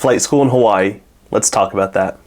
Flight school in Hawaii. Let's talk about that.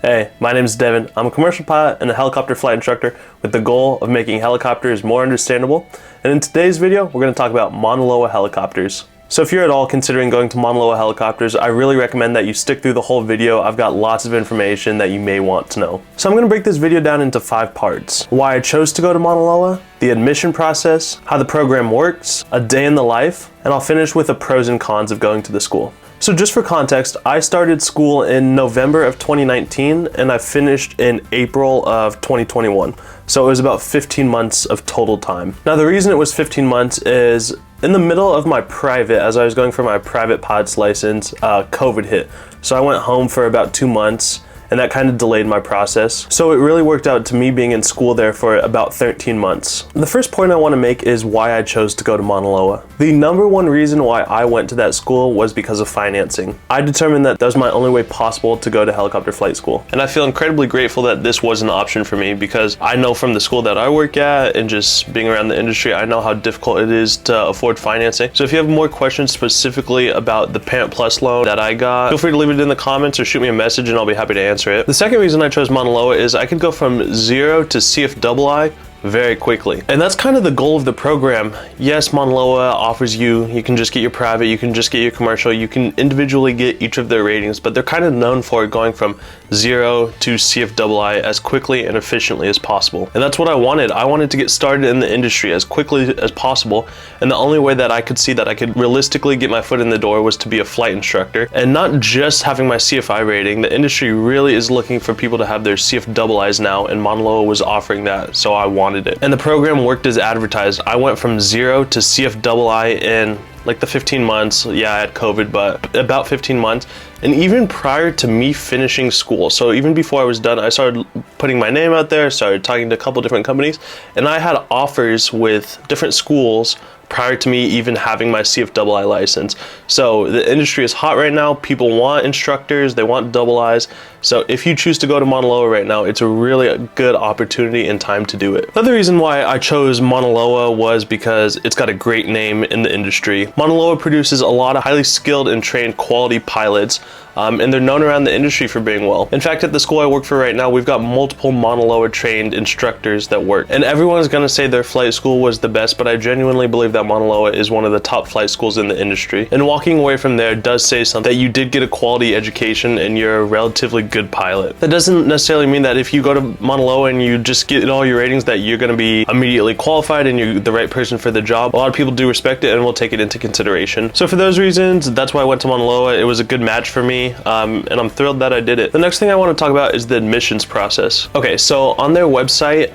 Hey, my name is Devin. I'm a commercial pilot and a helicopter flight instructor with the goal of making helicopters more understandable. And in today's video, we're going to talk about Mauna Loa Helicopters. So if you're at all considering going to Mauna Loa Helicopters, I really recommend that you stick through the whole video. I've got lots of information that you may want to know. So I'm going to break this video down into 5 parts. Why I chose to go to Mauna Loa, the admission process, how the program works, a day in the life, and I'll finish with the pros and cons of going to the school. So just for context, I started school in November of 2019 and I finished in April of 2021. So it was about 15 months of total time. Now the reason it was 15 months is in the middle of my private, as I was going for my private pilot's license, COVID hit. So I went home for about 2 months and that kind of delayed my process. So it really worked out to me being in school there for about 13 months. The first point I want to make is why I chose to go to Mauna Loa. The number one reason why I went to that school was because of financing. I determined that was my only way possible to go to helicopter flight school. And I feel incredibly grateful that this was an option for me because I know from the school that I work at and just being around the industry, I know how difficult it is to afford financing. So if you have more questions specifically about the Parent Plus loan that I got, feel free to leave it in the comments or shoot me a message and I'll be happy to answer it. The second reason I chose Mauna Loa is I could go from 0 to CFII very quickly. And that's kind of the goal of the program. Yes, Mauna Loa offers you can just get your private, you can just get your commercial, you can individually get each of their ratings, but they're kind of known for going from 0 to CFII as quickly and efficiently as possible. And that's what I wanted. I wanted to get started in the industry as quickly as possible. And the only way that I could see that I could realistically get my foot in the door was to be a flight instructor and not just having my CFI rating. The industry really is looking for people to have their CFIIs now, and Mauna Loa was offering that, so I wanted it. And the program worked as advertised. I went from 0 to CFII in like the 15 months. Yeah, I had COVID, but about 15 months. And even prior to me finishing school, so even before I was done, I started putting my name out there, started talking to a couple different companies, and I had offers with different schools prior to me even having my CFII license. So the industry is hot right now. People want instructors, they want double I's. So if you choose to go to Mauna Loa right now, it's a really good opportunity and time to do it. Another reason why I chose Mauna Loa was because it's got a great name in the industry. Mauna Loa produces a lot of highly skilled and trained quality pilots, and they're known around the industry for being well. In fact, at the school I work for right now, we've got multiple Mauna Loa trained instructors that work. And everyone's gonna say their flight school was the best, but I genuinely believe that Mauna Loa is one of the top flight schools in the industry. And walking away from there does say something, that you did get a quality education and you're a relatively good pilot. That doesn't necessarily mean that if you go to Mauna Loa and you just get all your ratings that you're gonna be immediately qualified and you're the right person for the job. A lot of people do respect it and will take it into consideration. So for those reasons, that's why I went to Mauna Loa. It was a good match for me. And I'm thrilled that I did it. The next thing I want to talk about is the admissions process. Okay, so on their website,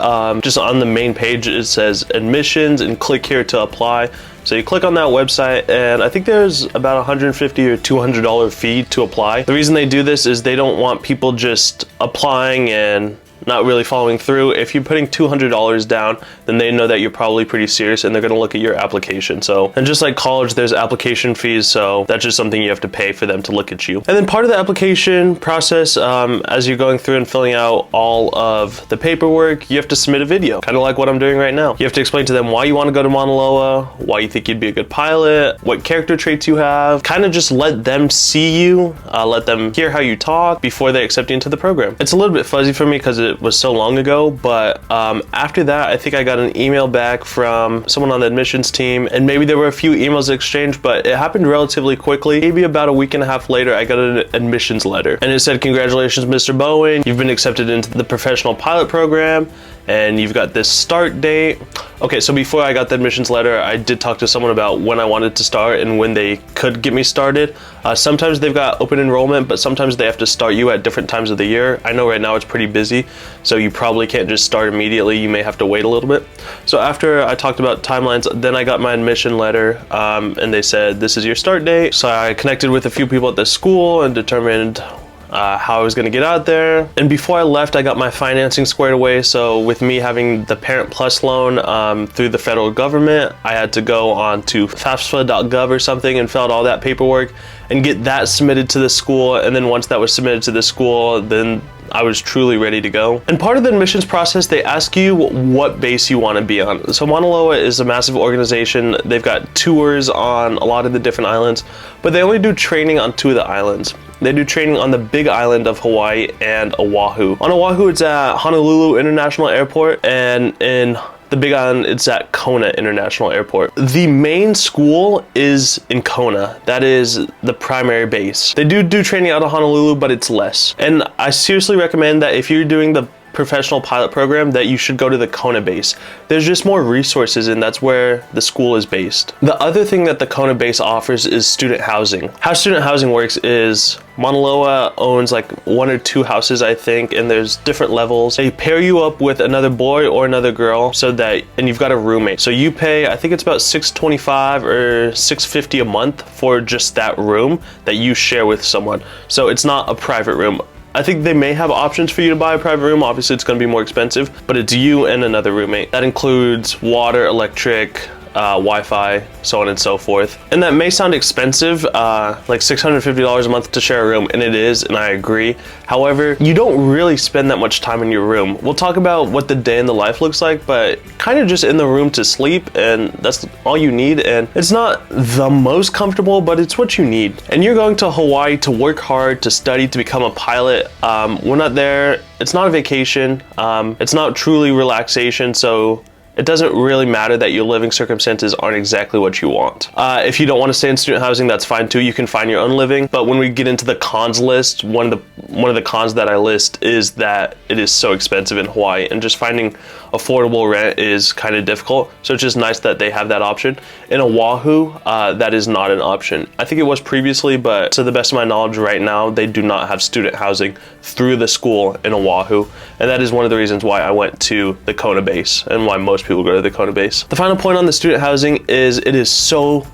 just on the main page, it says admissions and click here to apply. So you click on that website and I think there's about $150 or $200 fee to apply. The reason they do this is they don't want people just applying and not really following through. If you're putting $200 down, then they know that you're probably pretty serious and they're gonna look at your application. So, and just like college, there's application fees, so that's just something you have to pay for them to look at you. And then part of the application process, as you're going through and filling out all of the paperwork, you have to submit a video, kind of like what I'm doing right now. You have to explain to them why you wanna go to Mauna Loa, why you think you'd be a good pilot, what character traits you have, kind of just let them see you, let them hear how you talk before they accept you into the program. It's a little bit fuzzy for me because it was so long ago, but after that, I think I got an email back from someone on the admissions team, and maybe there were a few emails exchanged, but it happened relatively quickly. Maybe about a week and a half later, I got an admissions letter, and it said, "Congratulations, Mr. Bowen. You've been accepted into the professional pilot program, and you've got this start date." Okay, so before I got the admissions letter, I did talk to someone about when I wanted to start and when they could get me started. Sometimes they've got open enrollment, but sometimes they have to start you at different times of the year. I know right now it's pretty busy, so you probably can't just start immediately. You may have to wait a little bit. So after I talked about timelines, then I got my admission letter, and they said, "This is your start date." So I connected with a few people at the school and determined how I was going to get out there. And before I left, I got my financing squared away. So with me having the Parent Plus loan through the federal government, I had to go on to FAFSA.gov or something and fill out all that paperwork and get that submitted to the school. And then once that was submitted to the school, then I was truly ready to go. And part of the admissions process, they ask you what base you want to be on. So Mauna Loa is a massive organization. They've got tours on a lot of the different islands, but they only do training on 2 of the islands. they do training on the big island of Hawaii and Oahu. On Oahu, it's at Honolulu International Airport, and in the Big Island, it's at Kona International Airport. The main school is in Kona. That is the primary base. They do training out of Honolulu, but it's less. And I seriously recommend that if you're doing the professional pilot program, that you should go to the Kona base. There's just more resources, and that's where the school is based. The other thing that the Kona base offers is student housing. How student housing works is Mauna Loa owns like 1 or 2 houses, I think, and there's different levels. They pair you up with another boy or another girl and you've got a roommate. So you pay, I think it's about $625 or $650 a month for just that room that you share with someone. So it's not a private room. I think they may have options for you to buy a private room. Obviously, it's going to be more expensive, but it's you and another roommate. That includes water, electric, Wi-Fi, so on and so forth. And that may sound expensive, like $650 a month to share a room, and it is, and I agree. However, you don't really spend that much time in your room. We'll talk about what the day in the life looks like, but kind of just in the room to sleep, and that's all you need. And it's not the most comfortable, but it's what you need. And you're going to Hawaii to work hard, to study, to become a pilot. We're not there. It's not a vacation. It's not truly relaxation, so it doesn't really matter that your living circumstances aren't exactly what you want. If you don't want to stay in student housing, that's fine too. You can find your own living. But when we get into the cons list, one of the cons that I list is that it is so expensive in Hawaii, and just finding affordable rent is kind of difficult. So it's just nice that they have that option. In Oahu, that is not an option. I think it was previously, but to the best of my knowledge right now, they do not have student housing through the school in Oahu. And that is one of the reasons why I went to the Kona base and why most people go to the Kona base. The final point on the student housing is it is so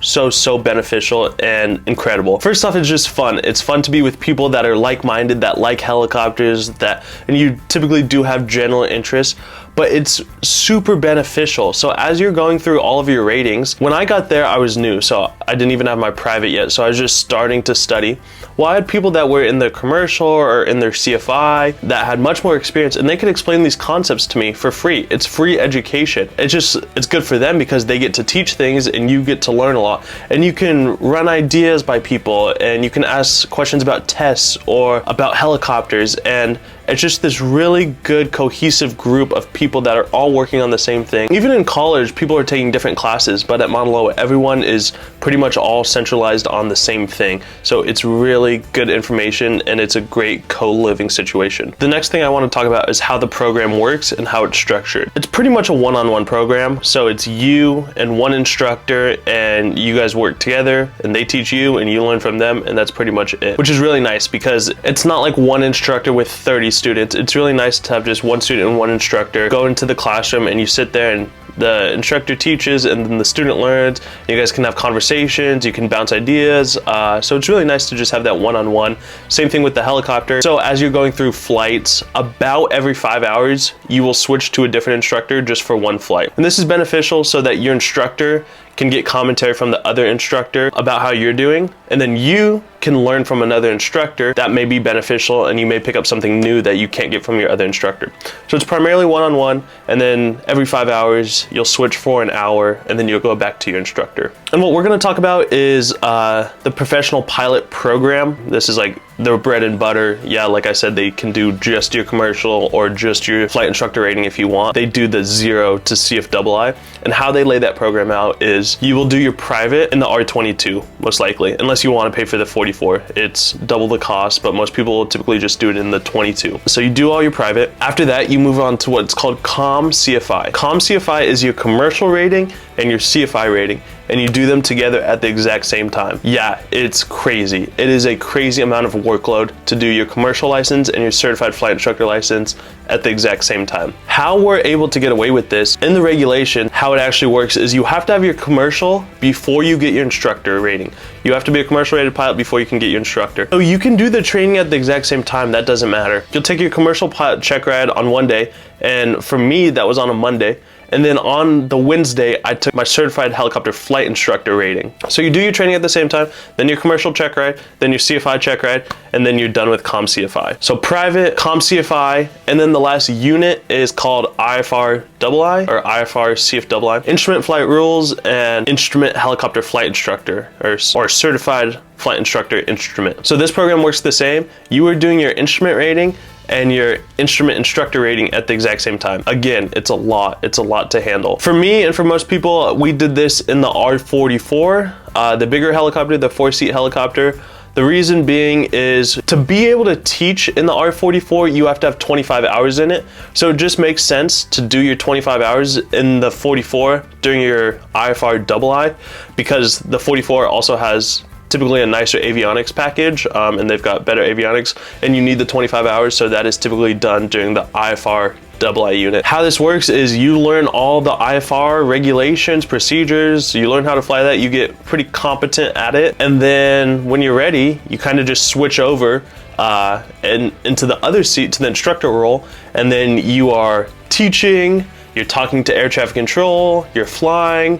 beneficial and incredible. First off, it's just fun. It's fun to be with people that are like-minded, that like helicopters, and you typically do have general interests, but it's super beneficial. So as you're going through all of your ratings, when I got there, I was new, so I didn't even have my private yet, so I was just starting to study. Well, I had people that were in their commercial or in their CFI that had much more experience, and they could explain these concepts to me for free. It's free education. It's good for them because they get to teach things and you get to learn a lot. And you can run ideas by people, and you can ask questions about tests or about helicopters, and it's just this really good cohesive group of people that are all working on the same thing. Even in college, people are taking different classes, but at Mauna Loa, everyone is pretty much all centralized on the same thing. So it's really good information, and it's a great co-living situation. The next thing I want to talk about is how the program works and how it's structured. It's pretty much a one-on-one program. So it's you and one instructor, and you guys work together, and they teach you and you learn from them, and that's pretty much it, which is really nice because it's not like one instructor with 30 students. It's really nice to have just one student and one instructor go into the classroom, and you sit there and the instructor teaches and then the student learns. You guys can have conversations, you can bounce ideas. So it's really nice to just have that one-on-one. Same thing with the helicopter. So as you're going through flights, about every 5 hours, you will switch to a different instructor just for one flight. And this is beneficial so that your instructor can get commentary from the other instructor about how you're doing, and then you can learn from another instructor that may be beneficial, and you may pick up something new that you can't get from your other instructor. So it's primarily one-on-one, and then every 5 hours you'll switch for an hour, and then you'll go back to your instructor. And what we're going to talk about is the professional pilot program. This is like their bread and butter. Yeah, like I said, they can do just your commercial or just your flight instructor rating if you want. They do the 0 to CFII, and how they lay that program out is you will do your private in the R22, most likely, unless you want to pay for the 44. It's double the cost, but most people will typically just do it in the 22. So you do all your private. After that, you move on to what's called COM CFI. COM CFI is your commercial rating and your CFI rating, and you do them together at the exact same time. Yeah, it's crazy. It is a crazy amount of workload to do your commercial license and your certified flight instructor license at the exact same time. How we're able to get away with this, in the regulation, how it actually works is you have to have your commercial before you get your instructor rating. You have to be a commercial rated pilot before you can get your instructor. So you can do the training at the exact same time, that doesn't matter. You'll take your commercial pilot check ride on one day, and for me, that was on a Monday. And then on the Wednesday, I took my certified helicopter flight instructor rating. So you do your training at the same time, then your commercial check ride, then your CFI check ride, and then you're done with Com CFI. So private, Com CFI, and then the last unit is called IFR II or IFR CFII, Instrument Flight Rules and Instrument Helicopter Flight Instructor or Certified Flight Instructor Instrument. So this program works the same. You are doing your instrument rating and your instrument instructor rating at the exact same time. Again, it's a lot to handle. For me and for most people, we did this in the R44, the bigger helicopter, the 4-seat helicopter. The reason being is to be able to teach in the R44, you have to have 25 hours in it. So it just makes sense to do your 25 hours in the 44 during your IFR II, because the 44 also has typically a nicer avionics package, and they've got better avionics, and you need the 25 hours, so that is typically done during the IFR II unit. How this works is you learn all the IFR regulations, procedures, you learn how to fly that, you get pretty competent at it, and then when you're ready, you kind of just switch over and into the other seat, to the instructor role, and then you are teaching, you're talking to air traffic control, you're flying,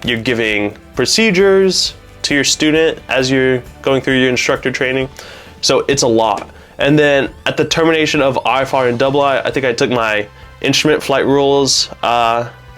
you're giving procedures to your student as you're going through your instructor training. So it's a lot. And then at the termination of IFR and II, I think I took my instrument flight rules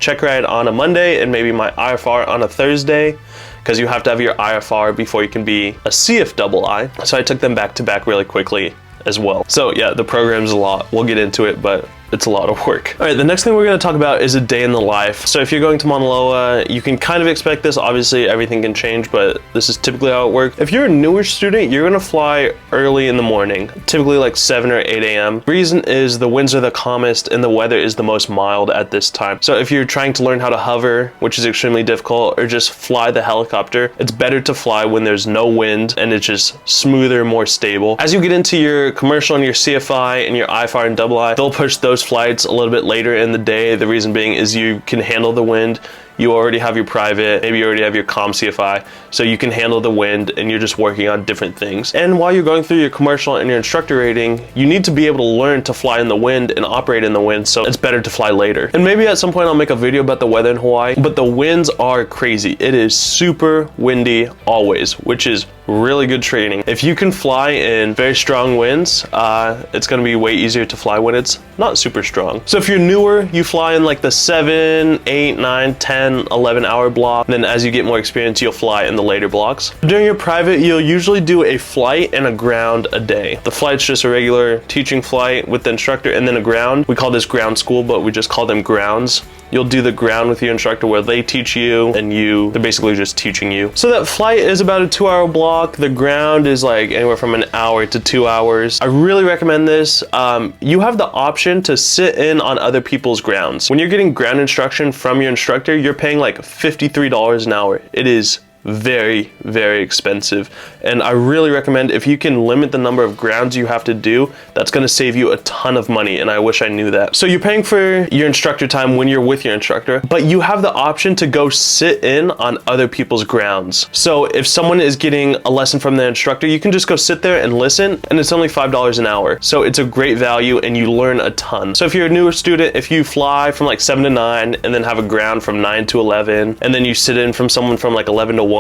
check ride on a Monday and maybe my IFR on a Thursday, because you have to have your IFR before you can be a CFII. So I took them back to back really quickly as well. So yeah, the program's a lot. We'll get into it, but it's a lot of work. All right, the next thing we're gonna talk about is a day in the life. So if you're going to Mauna Loa, you can kind of expect this. Obviously, everything can change, but this is typically how it works. If you're a newer student, you're gonna fly early in the morning, typically like 7 or 8 a.m. Reason is the winds are the calmest and the weather is the most mild at this time. So if you're trying to learn how to hover, which is extremely difficult, or just fly the helicopter, it's better to fly when there's no wind and it's just smoother, more stable. As you get into your commercial and your CFI and your IFR and II, they'll push those flights a little bit later in the day. The reason being is you can handle the wind. You already have your private, maybe you already have your Com CFI, so you can handle the wind and you're just working on different things. And while you're going through your commercial and your instructor rating, you need to be able to learn to fly in the wind and operate in the wind, so it's better to fly later. And maybe at some point I'll make a video about the weather in Hawaii, but the winds are crazy. It is super windy always, which is really good training. If you can fly in very strong winds, it's gonna be way easier to fly when it's not super strong. So if you're newer, you fly in like the 7, 8, 9, 10, 11-hour block. Then as you get more experience, you'll fly in the later blocks. During your private, you'll usually do a flight and a ground a day. The flight's just a regular teaching flight with the instructor, and then a ground. We call this ground school, but we just call them grounds. You'll do the ground with your instructor where they teach you and they're basically just teaching you. So that flight is about a 2-hour block. The ground is like anywhere from an hour to 2 hours. I really recommend this. You have the option to sit in on other people's grounds. When you're getting ground instruction from your instructor, you're paying like $53 an hour. It is very, very expensive. And I really recommend, if you can limit the number of grounds you have to do, that's gonna save you a ton of money, and I wish I knew that. So you're paying for your instructor time when you're with your instructor, but you have the option to go sit in on other people's grounds. So if someone is getting a lesson from the instructor, you can just go sit there and listen, and it's only $5 an hour. So it's a great value and you learn a ton. So if you're a newer student, if you fly from like 7 to 9 and then have a ground from 9 to 11, and then you sit in from someone from like 11 to 1,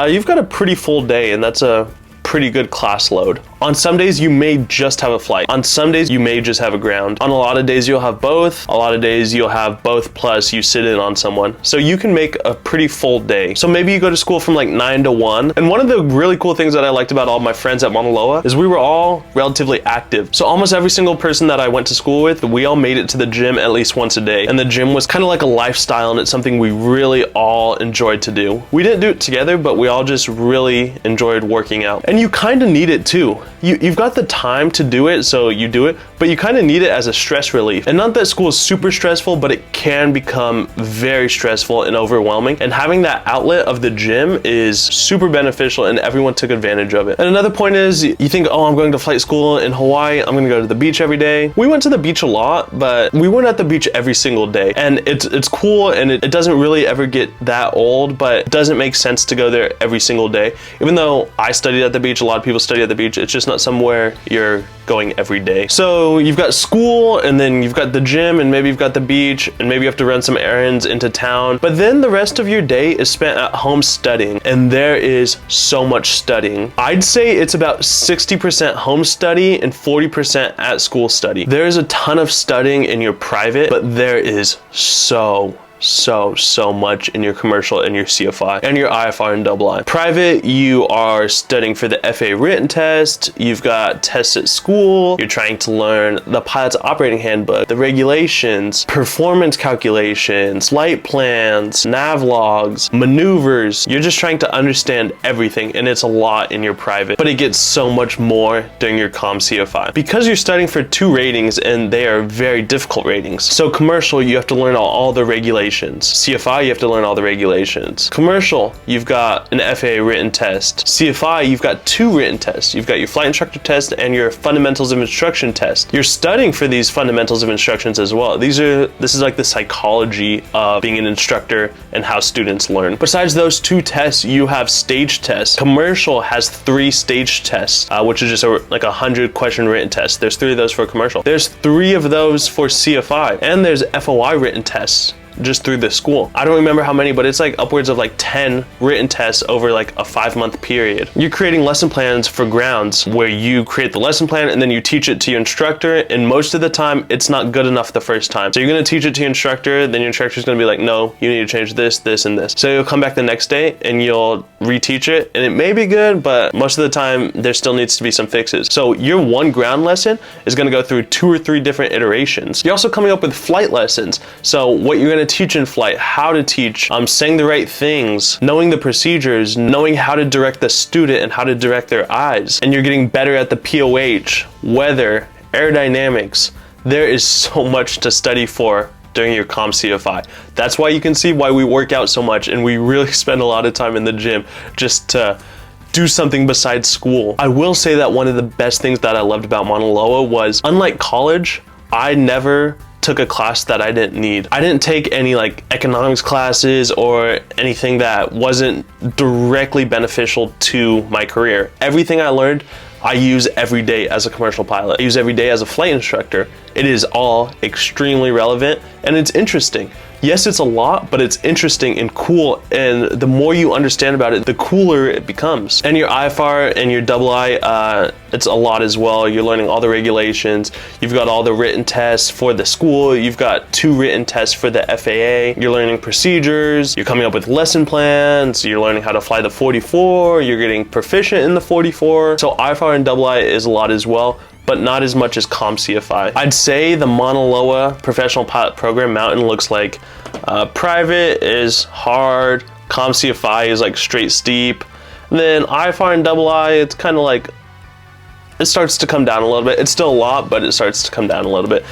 you've got a pretty full day, and that's a pretty good class load. On some days you may just have a flight. On some days you may just have a ground. On a lot of days you'll have both. A lot of days you'll have both plus you sit in on someone. So you can make a pretty full day. So maybe you go to school from like 9 to 1. And one of the really cool things that I liked about all my friends at Mauna Loa is we were all relatively active. So almost every single person that I went to school with, we all made it to the gym at least once a day. And the gym was kind of like a lifestyle, and it's something we really all enjoyed to do. We didn't do it together, but we all just really enjoyed working out. And you kind of need it too. You've got the time to do it, so you do it, but you kind of need it as a stress relief. And not that school is super stressful, but it can become very stressful and overwhelming. And having that outlet of the gym is super beneficial, and everyone took advantage of it. And another point is, you think, oh, I'm going to flight school in Hawaii, I'm gonna go to the beach every day. We went to the beach a lot, but we weren't at the beach every single day. And it's cool, and it doesn't really ever get that old, but it doesn't make sense to go there every single day. Even though I studied at the beach, a lot of people study at the beach, it's just not somewhere you're going every day. So you've got school, and then you've got the gym, and maybe you've got the beach, and maybe you have to run some errands into town. But then the rest of your day is spent at home studying, and there is so much studying. I'd say it's about 60% home study and 40% at school study. There is a ton of studying in your private, but there is so much in your commercial and your CFI and your IFR and II. Private, you are studying for the FAA written test, you've got tests at school, you're trying to learn the pilot's operating handbook, the regulations, performance calculations, flight plans, nav logs, maneuvers. You're just trying to understand everything, and it's a lot in your private, but it gets so much more during your comm CFI. Because you're studying for 2 ratings, and they are very difficult ratings. So commercial, you have to learn all the regulations. CFI, you have to learn all the regulations. Commercial, you've got an FAA written test. CFI, you've got 2 written tests. You've got your flight instructor test and your fundamentals of instruction test. You're studying for these fundamentals of instructions as well. This is like the psychology of being an instructor and how students learn. Besides those 2 tests, you have stage tests. Commercial has 3 stage tests, which is just like 100 question written tests. There's 3 of those for commercial. There's 3 of those for CFI, and there's FOI written tests just through the school. I don't remember how many, but it's like upwards of like 10 written tests over like a 5-month period. You're creating lesson plans for grounds where you create the lesson plan and then you teach it to your instructor, and most of the time it's not good enough the first time. So you're gonna teach it to your instructor, then your instructor's gonna be like, no, you need to change this, this, and this. So you'll come back the next day and you'll reteach it, and it may be good, but most of the time there still needs to be some fixes. So your 1 ground lesson is gonna go through 2 or 3 different iterations. You're also coming up with flight lessons. So what you're gonna teach in flight, how to teach, saying the right things, knowing the procedures, knowing how to direct the student and how to direct their eyes. And you're getting better at the POH, weather, aerodynamics. There is so much to study for during your comm CFI. That's why you can see why we work out so much, and we really spend a lot of time in the gym just to do something besides school. I will say that one of the best things that I loved about Mauna Loa was, unlike college, I never took a class that I didn't need. I didn't take any like economics classes or anything that wasn't directly beneficial to my career. Everything I learned, I use every day as a commercial pilot. I use every day as a flight instructor. It is all extremely relevant, and it's interesting. Yes, it's a lot, but it's interesting and cool, and the more you understand about it, the cooler it becomes. And your IFR and your II, it's a lot as well. You're learning all the regulations. You've got all the written tests for the school. You've got 2 written tests for the FAA. You're learning procedures. You're coming up with lesson plans. You're learning how to fly the 44. You're getting proficient in the 44. So IFR and II is a lot as well, but not as much as comm CFI. I'd say the Mauna Loa Professional Pilot Program Mountain looks like private is hard, comm CFI is like straight steep, and then IFR and II, it's kind of like, it starts to come down a little bit. It's still a lot, but it starts to come down a little bit.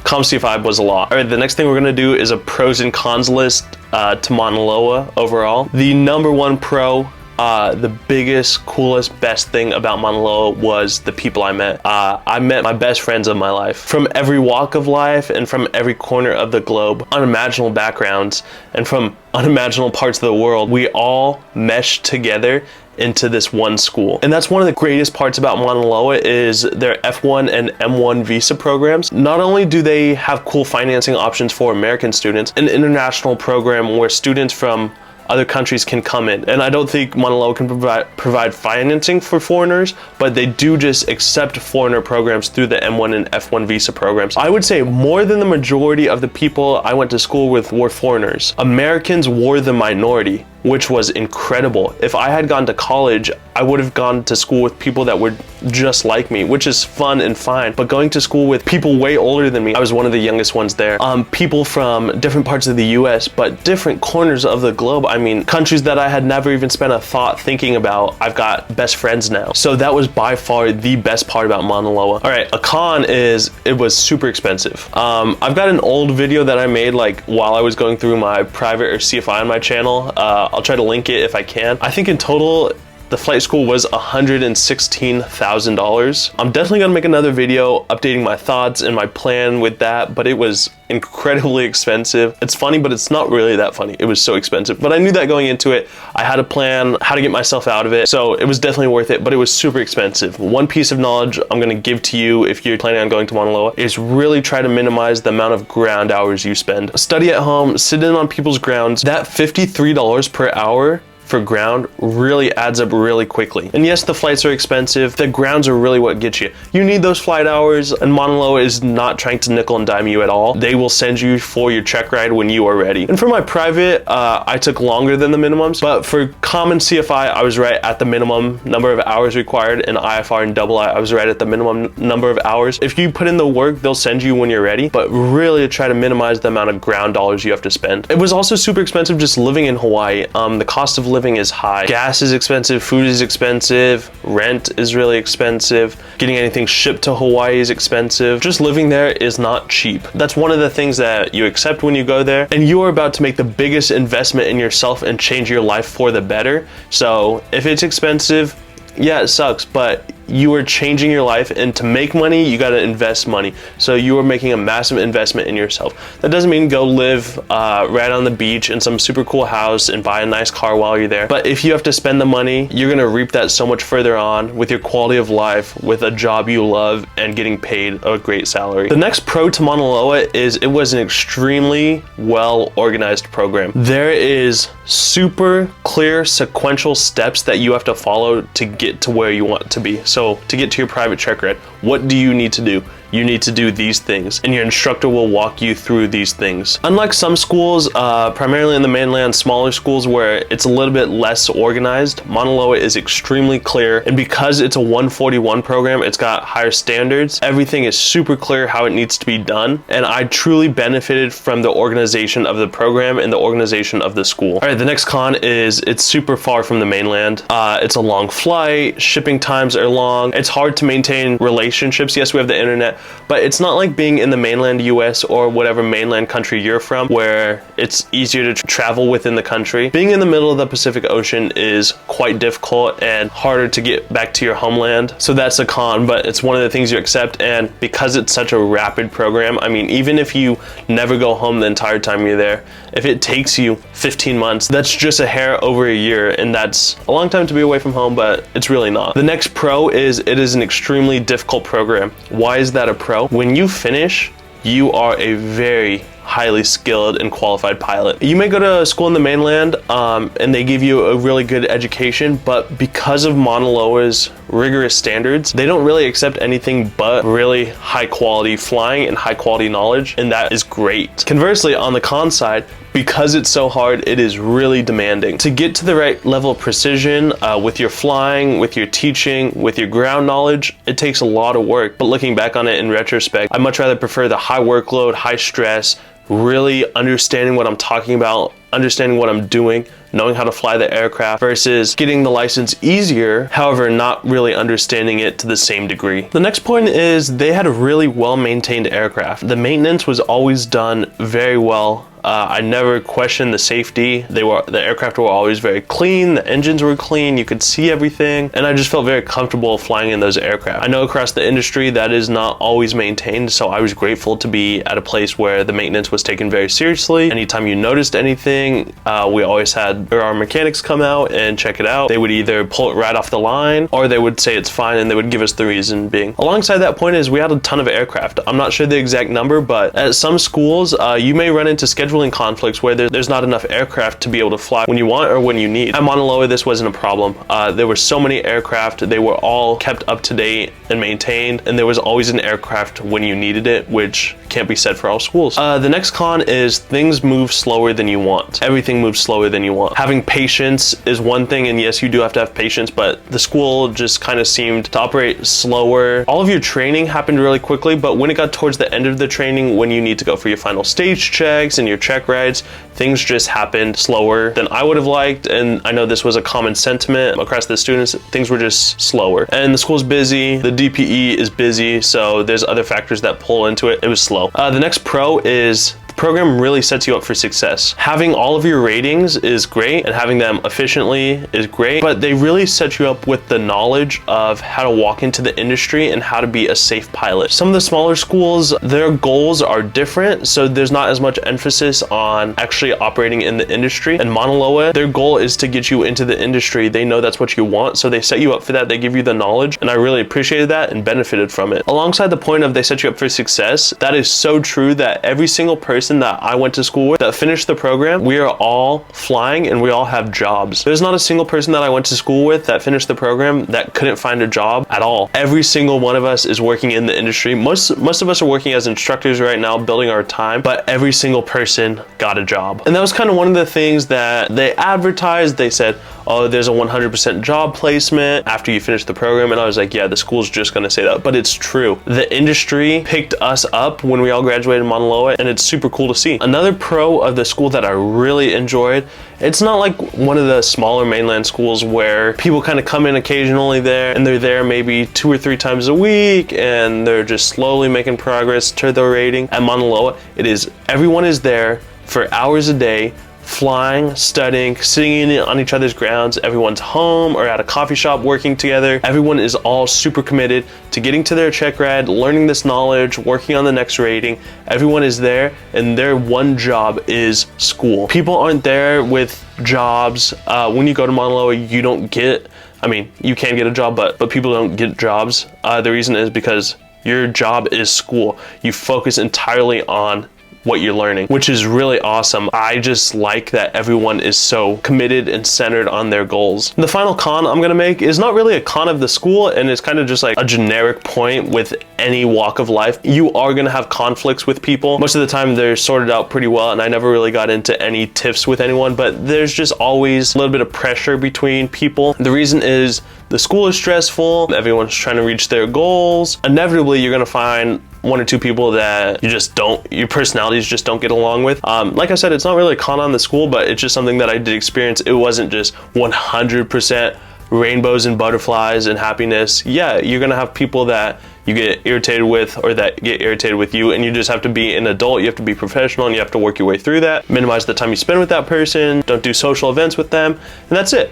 Comm CFI was a lot. All right, the next thing we're gonna do is a pros and cons list to Mauna Loa overall. The number 1 pro, the biggest, coolest, best thing about Mauna Loa was the people I met. I met my best friends of my life from every walk of life and from every corner of the globe, unimaginable backgrounds, and from unimaginable parts of the world. We all meshed together into this one school. And that's one of the greatest parts about Mauna Loa is their F1 and M1 visa programs. Not only do they have cool financing options for American students, an international program where students from other countries can come in. And I don't think Mauna Loa can provide financing for foreigners, but they do just accept foreigner programs through the M1 and F1 visa programs. I would say more than the majority of the people I went to school with were foreigners. Americans were the minority, which was incredible. If I had gone to college, I would have gone to school with people that were just like me, which is fun and fine. But going to school with people way older than me, I was one of the youngest ones there. People from different parts of the US, but different corners of the globe. I mean, countries that I had never even spent a thought thinking about, I've got best friends now. So that was by far the best part about Mauna Loa. All right, a con is it was super expensive. I've got an old video that I made like while I was going through my private or CFI on my channel. I'll try to link it if I can. I think in total, the flight school was $116,000. I'm definitely gonna make another video updating my thoughts and my plan with that, but it was incredibly expensive. It's funny, but it's not really that funny. It was so expensive, but I knew that going into it. I had a plan how to get myself out of it, so it was definitely worth it, but it was super expensive. One piece of knowledge I'm gonna give to you if you're planning on going to Mauna Loa is really try to minimize the amount of ground hours you spend. Study at home, sit in on people's grounds. That $53 per hour for ground really adds up really quickly. And yes, the flights are expensive. The grounds are really what gets you. You need those flight hours, and Mauna Loa is not trying to nickel and dime you at all. They will send you for your check ride when you are ready. And for my private, I took longer than the minimums, but for common CFI, I was right at the minimum number of hours required, and IFR and double I was right at the minimum number of hours. If you put in the work, they'll send you when you're ready, but really try to minimize the amount of ground dollars you have to spend. It was also super expensive just living in Hawaii. The cost of living is high. Gas is expensive, food is expensive, rent is really expensive, getting anything shipped to Hawaii is expensive. Just living there is not cheap. That's one of the things that you accept when you go there, and you are about to make the biggest investment in yourself and change your life for the better. So if it's expensive, yeah, it sucks, but you are changing your life, and to make money, you got to invest money. So you are making a massive investment in yourself. That doesn't mean go live right on the beach in some super cool house and buy a nice car while you're there. But if you have to spend the money, you're going to reap that so much further on with your quality of life, with a job you love, and getting paid a great salary. The next pro to Mauna Loa is it was an extremely well organized program. There is super clear sequential steps that you have to follow to get to where you want to be. So to get to your private check ride, what do you need to do? You need to do these things, and your instructor will walk you through these things. Unlike some schools, primarily in the mainland, smaller schools where it's a little bit less organized, Mauna Loa is extremely clear, and because it's a 141 program, it's got higher standards. Everything is super clear how it needs to be done, and I truly benefited from the organization of the program and the organization of the school. All right, the next con is it's super far from the mainland. It's a long flight, shipping times are long, it's hard to maintain relationships. Yes, we have the internet, but it's not like being in the mainland US or whatever mainland country you're from where it's easier to travel within the country. Being in the middle of the Pacific Ocean is quite difficult and harder to get back to your homeland. So that's a con, but it's one of the things you accept. And because it's such a rapid program, I mean, even if you never go home the entire time you're there, if it takes you 15 months, that's just a hair over a year, and that's a long time to be away from home, but it's really not. The next pro is it is an extremely difficult program. Why is that a pro? When you finish, you are a very highly skilled and qualified pilot. You may go to school in the mainland and they give you a really good education, but because of Mauna Loa's rigorous standards, they don't really accept anything but really high quality flying and high quality knowledge, and that is great. Conversely, on the con side, because it's so hard, it is really demanding. To get to the right level of precision with your flying, with your teaching, with your ground knowledge, it takes a lot of work. But looking back on it in retrospect, I much rather prefer the high workload, high stress, really understanding what I'm talking about, understanding what I'm doing, knowing how to fly the aircraft, versus getting the license easier, however, not really understanding it to the same degree. The next point is they had a really well-maintained aircraft. The maintenance was always done very well. I never questioned the safety. The aircraft were always very clean, the engines were clean, you could see everything, and I just felt very comfortable flying in those aircraft. I know across the industry that is not always maintained, so I was grateful to be at a place where the maintenance was taken very seriously. Anytime you noticed anything, we always had our mechanics come out and check it out. They would either pull it right off the line, or they would say it's fine, and they would give us the reason being. Alongside that point is we had a ton of aircraft. I'm not sure the exact number, but at some schools, you may run into scheduling conflicts where there's not enough aircraft to be able to fly when you want or when you need. At Mauna Loa, this wasn't a problem. There were so many aircraft, they were all kept up to date and maintained, and there was always an aircraft when you needed it, which can't be said for all schools. The next con is things move slower than you want. Everything moves slower than you want. Having patience is one thing, and yes, you do have to have patience, but the school just kind of seemed to operate slower. All of your training happened really quickly, but when it got towards the end of the training, when you need to go for your final stage checks and your check rides, things just happened slower than I would have liked, and I know this was a common sentiment across the students. Things were just slower, and the school's busy, the DPE is busy, so there's other factors that pull into it. It was slow. The next pro is the program really sets you up for success. Having all of your ratings is great, and having them efficiently is great, but they really set you up with the knowledge of how to walk into the industry and how to be a safe pilot. Some of the smaller schools, their goals are different, so there's not as much emphasis on actually operating in the industry. And Mauna Loa, their goal is to get you into the industry. They know that's what you want, so they set you up for that. They give you the knowledge, and I really appreciated that and benefited from it. Alongside the point of they set you up for success, that is so true that every single person that I went to school with that finished the program, we are all flying and we all have jobs. There's not a single person that I went to school with that finished the program that couldn't find a job at all. Every single one of us is working in the industry. Most of us are working as instructors right now, building our time, but every single person got a job. And that was kind of one of the things that they advertised. They said, oh, there's a 100% job placement after you finish the program. And I was like, yeah, the school's just gonna say that, but it's true. The industry picked us up when we all graduated Mauna Loa, and it's super cool to see. Another pro of the school that I really enjoyed, it's not like one of the smaller mainland schools where people kind of come in occasionally there, and they're there maybe 2 or 3 times a week, and they're just slowly making progress to their rating. At Mauna Loa, it is, everyone is there for hours a day, flying, studying, sitting on each other's grounds. Everyone's home or at a coffee shop working together. Everyone is all super committed to getting to their check ride, learning this knowledge, working on the next rating. Everyone is there, and their one job is school. People aren't there with jobs. When you go to Mauna Loa, you don't get, I mean, you can get a job, but people don't get jobs. The reason is because your job is school. You focus entirely on what you're learning, which is really awesome. I just like that everyone is so committed and centered on their goals. The final con I'm gonna make is not really a con of the school, and it's kind of just like a generic point with any walk of life. You are gonna have conflicts with people. Most of the time they're sorted out pretty well, and I never really got into any tiffs with anyone, but there's just always a little bit of pressure between people. The reason is the school is stressful, everyone's trying to reach their goals. Inevitably, you're gonna find 1 or 2 people that you just don't, your personalities just don't get along with. Like I said, it's not really a con on the school, but it's just something that I did experience. It wasn't just 100% rainbows and butterflies and happiness. Yeah, you're gonna have people that you get irritated with, or that get irritated with you, and you just have to be an adult. You have to be professional, and you have to work your way through that. Minimize the time you spend with that person. Don't do social events with them, and that's it.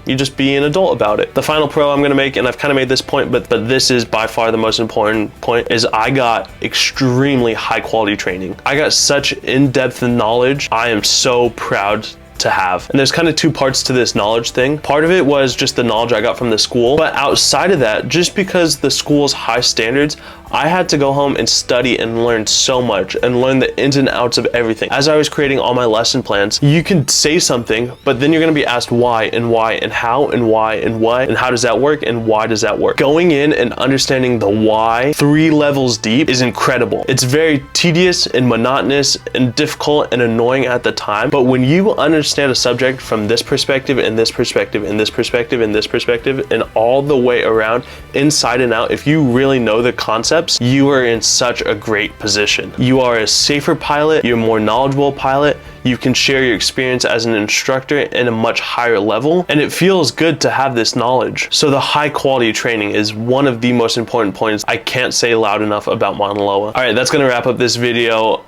You just be an adult about it. The final pro I'm gonna make, and I've kind of made this point, but this is by far the most important point, is I got extremely high quality training. I got such in-depth knowledge. I am so proud to have. And there's kind of 2 parts to this knowledge thing. Part of it was just the knowledge I got from the school, but outside of that, just because the school's high standards, I had to go home and study and learn so much and learn the ins and outs of everything. As I was creating all my lesson plans, you can say something, but then you're gonna be asked why and how and why and what, and how does that work and why does that work? Going in and understanding the why 3 levels deep is incredible. It's very tedious and monotonous and difficult and annoying at the time, but when you understand a subject from this perspective and this perspective and this perspective and this perspective and all the way around, inside and out, if you really know the concept, you are in such a great position. You are a safer pilot, you're a more knowledgeable pilot, you can share your experience as an instructor in a much higher level, and it feels good to have this knowledge. So the high quality training is one of the most important points I can't say loud enough about Mauna Loa. All right, that's gonna wrap up this video.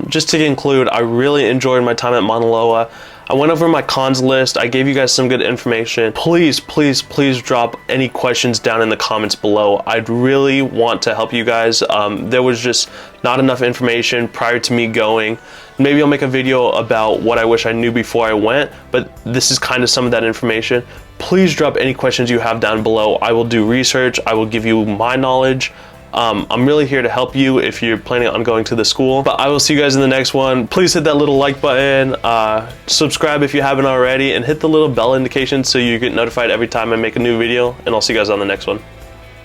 Just to conclude, I really enjoyed my time at Mauna Loa. I went over my cons list. I gave you guys some good information. Please, please, please drop any questions down in the comments below. I'd really want to help you guys. There was just not enough information prior to me going. Maybe I'll make a video about what I wish I knew before I went, but this is kind of some of that information. Please drop any questions you have down below. I will do research. I will give you my knowledge. I'm really here to help you if you're planning on going to the school, but I will see you guys in the next one. Please hit that little like button, subscribe if you haven't already, and hit the little bell indication so you get notified every time I make a new video, and I'll see you guys on the next one.